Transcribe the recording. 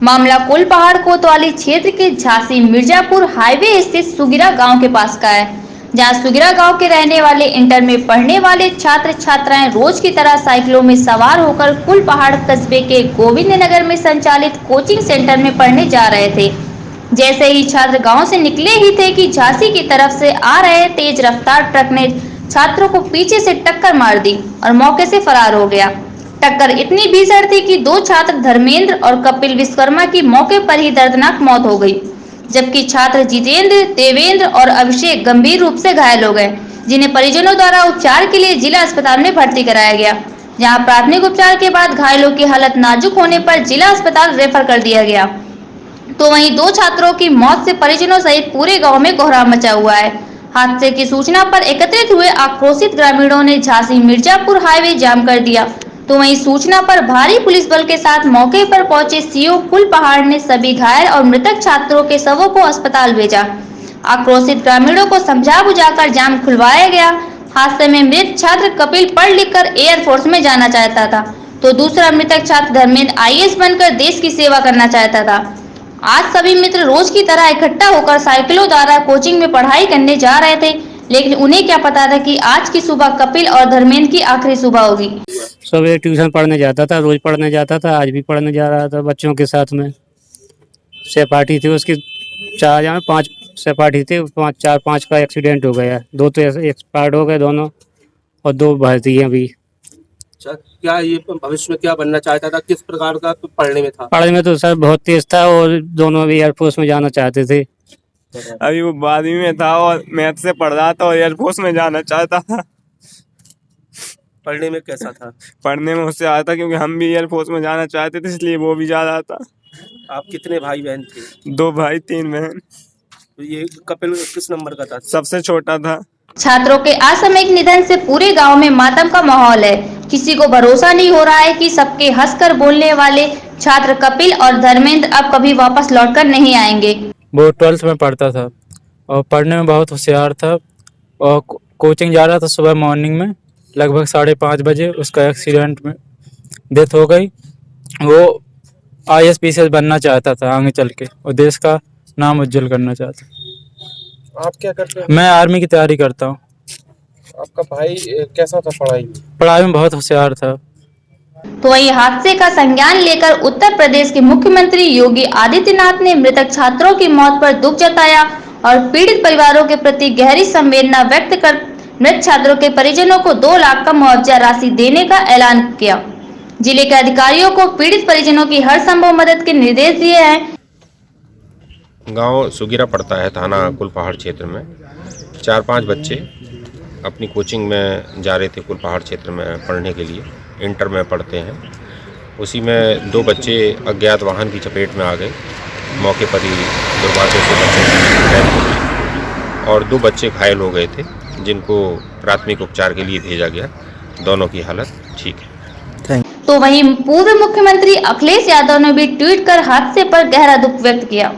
मामला कुलपहाड़ कोतवाली क्षेत्र के झांसी मिर्जापुर हाईवे स्थित सुगिरा गांव के पास का है, जहां सुगिरा गांव के रहने वाले इंटर में पढ़ने वाले छात्र छात्राएं रोज की तरह साइकिलों में सवार होकर कुलपहाड़ कस्बे के गोविंद नगर में संचालित कोचिंग सेंटर में पढ़ने जा रहे थे। जैसे ही छात्र गांव से निकले ही थे कि झांसी की तरफ से आ रहे तेज रफ्तार ट्रक ने छात्रों को पीछे से टक्कर मार दी और मौके से फरार हो गया। टक्कर इतनी भीषण थी कि दो छात्र धर्मेंद्र और कपिल विश्वकर्मा की मौके पर ही दर्दनाक मौत हो गई, जबकि छात्र जितेंद्र, देवेंद्र और अभिषेक गंभीर रूप से घायल हो गए, जिन्हें परिजनों द्वारा उपचार के लिए जिला अस्पताल में भर्ती कराया गया, जहां प्राथमिक उपचार के बाद घायलों की हालत नाजुक होने पर जिला अस्पताल रेफर कर दिया गया। तो वहीं दो छात्रों की मौत से परिजनों सहित पूरे गांव में कोहराम मचा हुआ है। हादसे की सूचना पर एकत्रित हुए आक्रोशित ग्रामीणों ने झांसी मिर्जापुर हाईवे जाम कर दिया। तो वहीं सूचना पर भारी पुलिस बल के साथ मौके पर पहुंचे सीओ कुलपहाड़ ने सभी घायल और मृतक छात्रों के शवों को अस्पताल भेजा। आक्रोशित ग्रामीणों को समझा बुझाकर जाम खुलवाया गया। हादसे में मृत छात्र कपिल पढ़ लिखकर एयरफोर्स में जाना चाहता था, तो दूसरा मृतक छात्र धर्मेंद्र आईएएस बनकर देश की सेवा करना चाहता था। आज सभी मित्र रोज की तरह इकट्ठा होकर साइकिलों द्वारा कोचिंग में पढ़ाई करने जा रहे थे, लेकिन उन्हें क्या पता था कि आज की सुबह कपिल और धर्मेंद्र की आखिरी सुबह होगी। सुबह ट्यूशन पढ़ने जाता था, रोज पढ़ने जाता था, आज भी पढ़ने जा रहा था बच्चों के साथ में। सहपाठी थी उसकी 5 सहपाठी थे, 4-5 का एक्सीडेंट हो गया, 2 तो एक्सपायर्ड हो गए दोनों और 2 भर्ती हैं अभी। क्या ये भविष्य में क्या बनना चाहता था, किस प्रकार का पढ़ने में था? पढ़ने में तो सर बहुत तेज था और दोनों भी एयरफोर्स में जाना चाहते थे। अभी वो 12वीं में था और मैथ से पढ़ रहा था और एयरफोर्स में जाना चाहता था। पढ़ने में कैसा था? पढ़ने में उससे आया था क्योंकि हम भी एयरफोर्स में जाना चाहते थे, इसलिए वो भी जा रहा था। आप कितने भाई बहन थे? 2 भाई 3 बहन। तो ये कपिल किस नंबर का था? सबसे छोटा था। छात्रों के असामयिक निधन से पूरे गांव में मातम का माहौल है। किसी को भरोसा नहीं हो रहा है कि सबके हंसकर बोलने वाले छात्र कपिल और धर्मेंद्र अब कभी वापस लौटकर नहीं आएंगे। वो 12th में पढ़ता था और पढ़ने में बहुत होशियार था और कोचिंग जा रहा था सुबह मॉर्निंग में लगभग 5:30 बजे। उसका एक्सीडेंट में डेथ हो गई। वो आईएएस पीसीएस बनना चाहता था आगे चल के और देश का नाम उज्जवल करना चाहता। आप क्या करते हैं? मैं आर्मी की तैयारी करता हूँ। आपका भाई कैसा था पढ़ाई में बहुत होशियार था। तो वही हादसे का संज्ञान लेकर उत्तर प्रदेश के मुख्यमंत्री योगी आदित्यनाथ ने मृतक छात्रों की मौत पर दुख जताया और पीड़ित परिवारों के प्रति गहरी संवेदना व्यक्त कर मृत छात्रों के परिजनों को 2 लाख का मुआवजा राशि देने का ऐलान किया। जिले के अधिकारियों को पीड़ित परिजनों की हर संभव मदद के निर्देश दिए हैं। गांव सुगिरा पड़ता है, थाना कुलपहाड़ क्षेत्र में। 4-5 बच्चे अपनी कोचिंग में जा रहे थे कुलपहाड़ क्षेत्र में पढ़ने के लिए, इंटर में पढ़ते हैं। उसी में 2 बच्चे अज्ञात वाहन की चपेट में आ गए। मौके पर ही दुर्भाग्य से बच्चों की डेथ हो गई और 2 बच्चे घायल हो गए थे, जिनको प्राथमिक उपचार के लिए भेजा गया। दोनों की हालत ठीक है। तो वहीं पूर्व मुख्यमंत्री अखिलेश यादव ने भी ट्वीट कर हादसे पर गहरा दुख व्यक्त किया।